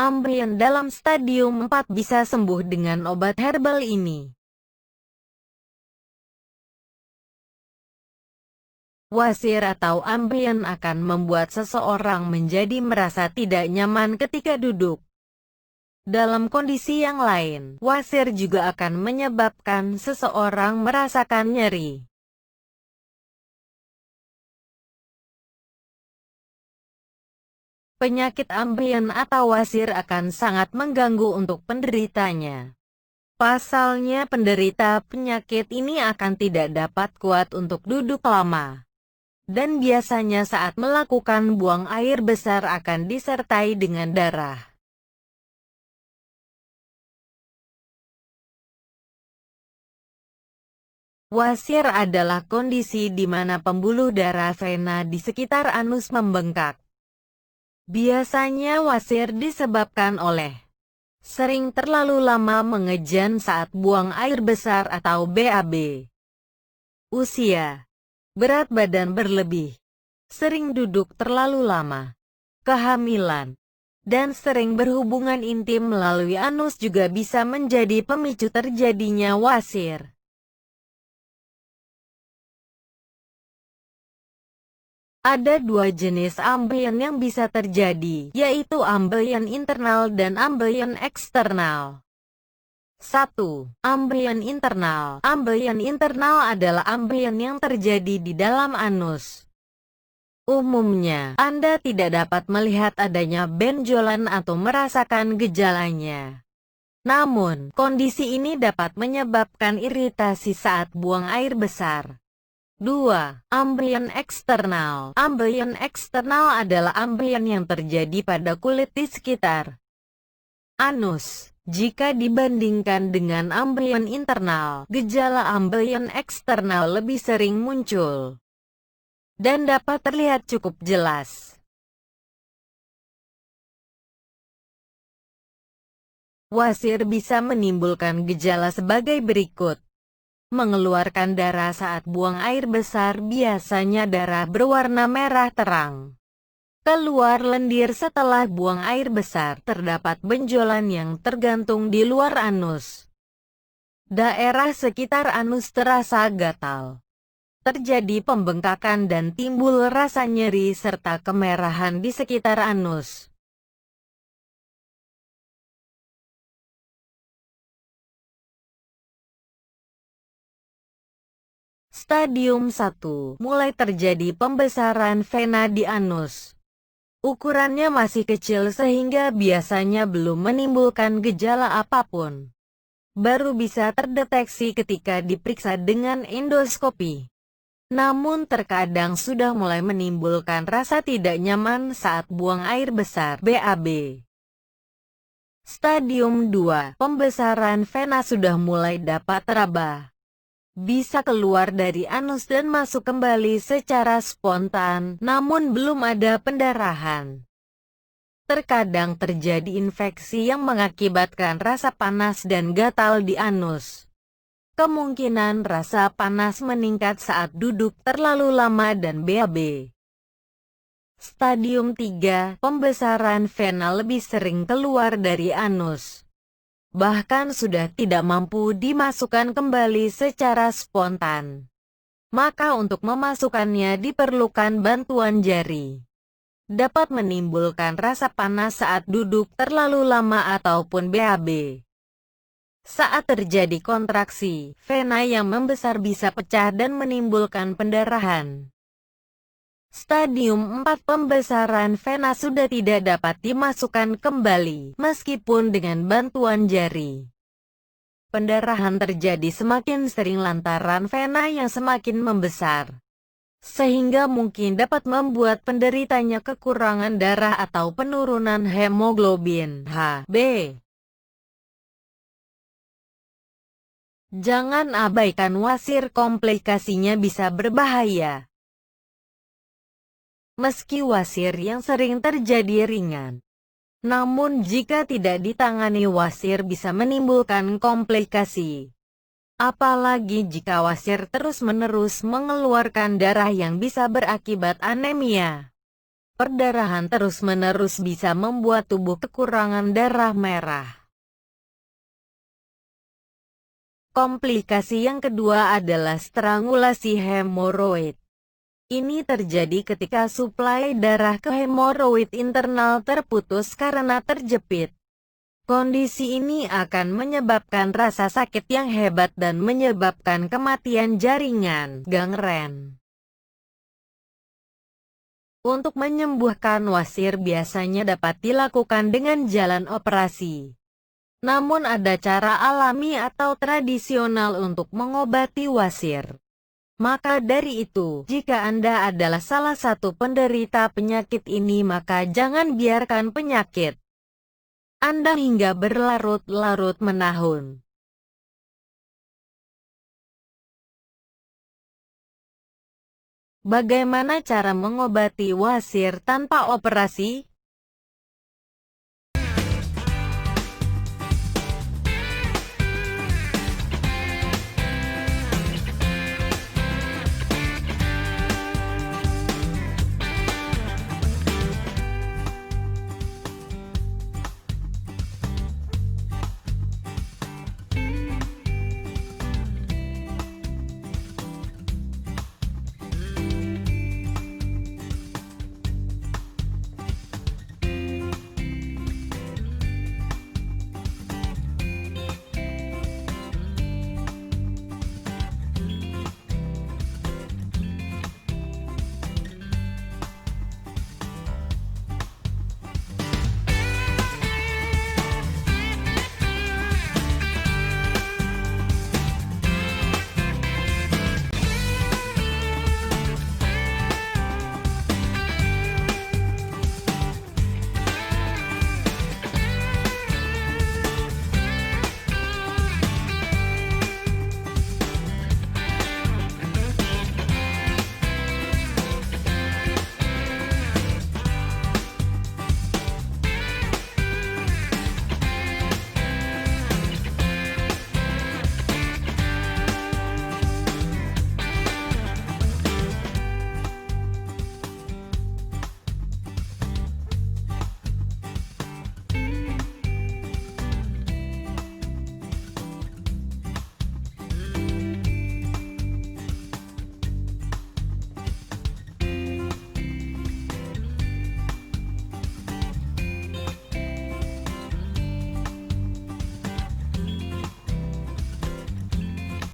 Ambien dalam stadium 4 bisa sembuh dengan obat herbal ini. Wasir atau ambien akan membuat seseorang menjadi merasa tidak nyaman ketika duduk. Dalam kondisi yang lain, wasir juga akan menyebabkan seseorang merasakan nyeri. Penyakit ambien atau wasir akan sangat mengganggu untuk penderitanya. Pasalnya penderita penyakit ini akan tidak dapat kuat untuk duduk lama. Dan biasanya saat melakukan buang air besar akan disertai dengan darah. Wasir adalah kondisi di mana pembuluh darah vena di sekitar anus membengkak. Biasanya wasir disebabkan oleh sering terlalu lama mengejan saat buang air besar atau BAB. Usia, berat badan berlebih, sering duduk terlalu lama, kehamilan, dan sering berhubungan intim melalui anus juga bisa menjadi pemicu terjadinya wasir. Ada dua jenis ambien yang bisa terjadi, yaitu ambien internal dan ambien eksternal. 1. Ambien internal. Ambien internal adalah ambien yang terjadi di dalam anus. Umumnya, Anda tidak dapat melihat adanya benjolan atau merasakan gejalanya. Namun, kondisi ini dapat menyebabkan iritasi saat buang air besar. 2. Ambien eksternal. Ambien eksternal adalah ambien yang terjadi pada kulit di sekitar anus. Jika dibandingkan dengan ambien internal, gejala ambien eksternal lebih sering muncul dan dapat terlihat cukup jelas. Wasir bisa menimbulkan gejala sebagai berikut. Mengeluarkan darah saat buang air besar, biasanya darah berwarna merah terang. Keluar lendir setelah buang air besar, terdapat benjolan yang tergantung di luar anus. Daerah sekitar anus terasa gatal. Terjadi pembengkakan dan timbul rasa nyeri serta kemerahan di sekitar anus. Stadium 1. Mulai terjadi pembesaran vena di anus. Ukurannya masih kecil sehingga biasanya belum menimbulkan gejala apapun. Baru bisa terdeteksi ketika diperiksa dengan endoskopi. Namun terkadang sudah mulai menimbulkan rasa tidak nyaman saat buang air besar (BAB). Stadium 2. Pembesaran vena sudah mulai dapat teraba. Bisa keluar dari anus dan masuk kembali secara spontan, namun belum ada pendarahan. Terkadang terjadi infeksi yang mengakibatkan rasa panas dan gatal di anus. Kemungkinan rasa panas meningkat saat duduk terlalu lama dan BAB. Stadium 3. Pembesaran vena lebih sering keluar dari anus. Bahkan sudah tidak mampu dimasukkan kembali secara spontan. Maka untuk memasukkannya diperlukan bantuan jari. Dapat menimbulkan rasa panas saat duduk terlalu lama ataupun BAB. Saat terjadi kontraksi, vena yang membesar bisa pecah dan menimbulkan pendarahan. Stadium 4. Pembesaran vena sudah tidak dapat dimasukkan kembali, meskipun dengan bantuan jari. Pendarahan terjadi semakin sering lantaran vena yang semakin membesar, sehingga mungkin dapat membuat penderitanya kekurangan darah atau penurunan hemoglobin (HB). Jangan abaikan wasir, komplikasinya bisa berbahaya. Meski wasir yang sering terjadi ringan, namun jika tidak ditangani wasir bisa menimbulkan komplikasi. Apalagi jika wasir terus-menerus mengeluarkan darah yang bisa berakibat anemia. Perdarahan terus-menerus bisa membuat tubuh kekurangan darah merah. Komplikasi yang kedua adalah strangulasi hemoroid. Ini terjadi ketika suplai darah ke hemoroid internal terputus karena terjepit. Kondisi ini akan menyebabkan rasa sakit yang hebat dan menyebabkan kematian jaringan, gangren. Untuk menyembuhkan wasir biasanya dapat dilakukan dengan jalan operasi. Namun ada cara alami atau tradisional untuk mengobati wasir. Maka dari itu, jika Anda adalah salah satu penderita penyakit ini maka jangan biarkan penyakit Anda hingga berlarut-larut menahun. Bagaimana cara mengobati wasir tanpa operasi?